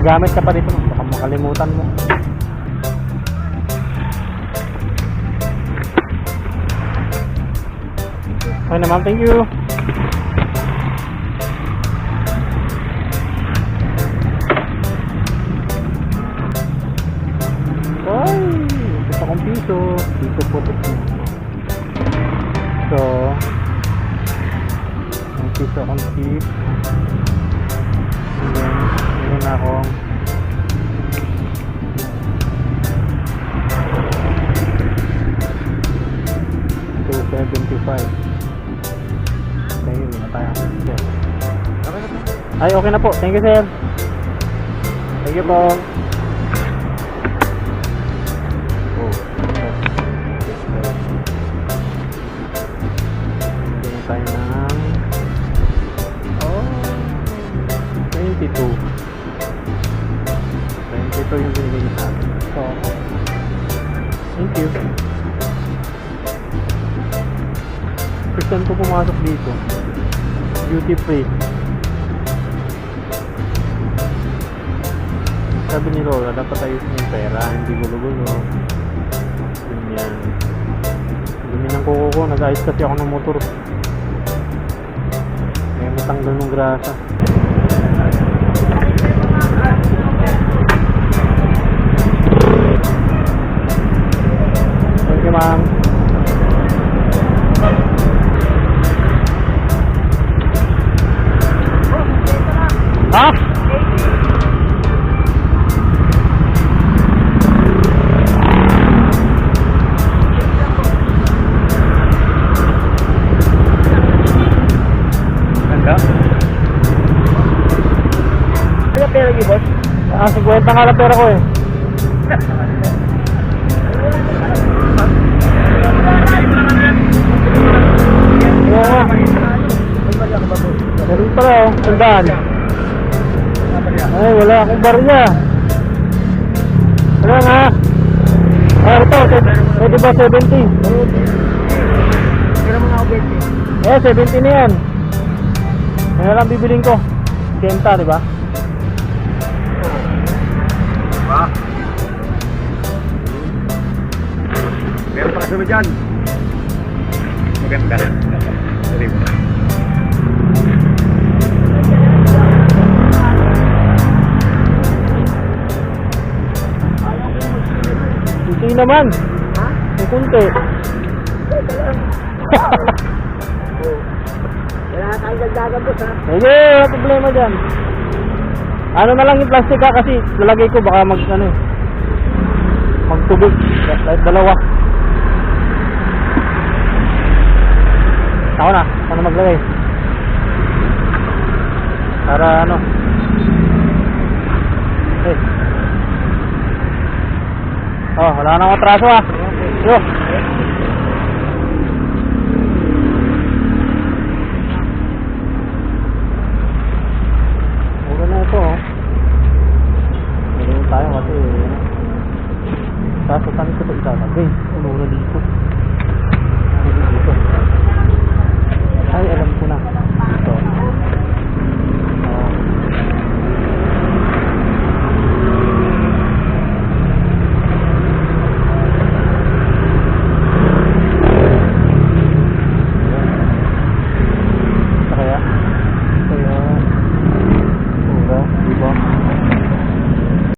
gamit ka pa dito, baka makalimutan mo. Okay na ma'am, thank you. Ay, gusto kong piso. Piso po ito. So, may piso akong tip. And then, meron akong $2.75. Okay, yun na tayo. Ay, okay na po. Thank you, sir. Thank you po. Tayo ng 22 yung binigay niya sa akin. So, thank you. First time ko pumasok dito, duty free. Sabi ni Lola, dapat ayusin yung pera, hindi gulo-gulo. Ganyan. Dumi ng kuko ko, nag-ayos kasi ako ng motor. Matanggal ng grasa. Thank you, ma'am. Ha? Pera niyo, boss? 50 nga lang pera ko eh. Oo nga. Meron pala oh, sandaan. Ay, wala akong barya. Wala nga. Ay, ito, pwede ba 70? Kira mo nga ako 20. Eh, 70 na yan. Kaya lang bibiling ko. 80, di ba? Meron pa kasunod dyan. Maganda. Sorry mo. Kunti naman. Ha? May kunti. Kailangan tayo dagdagan, boss, ha? Sige, wala problema dyan. Ano na lang yung plastic ha, kasi lalagay ko baka magtubig. Kahit dalawa. Ako na, ano maglagay? Para ano? Eh. Oh, wala nang atraso ha. Yo.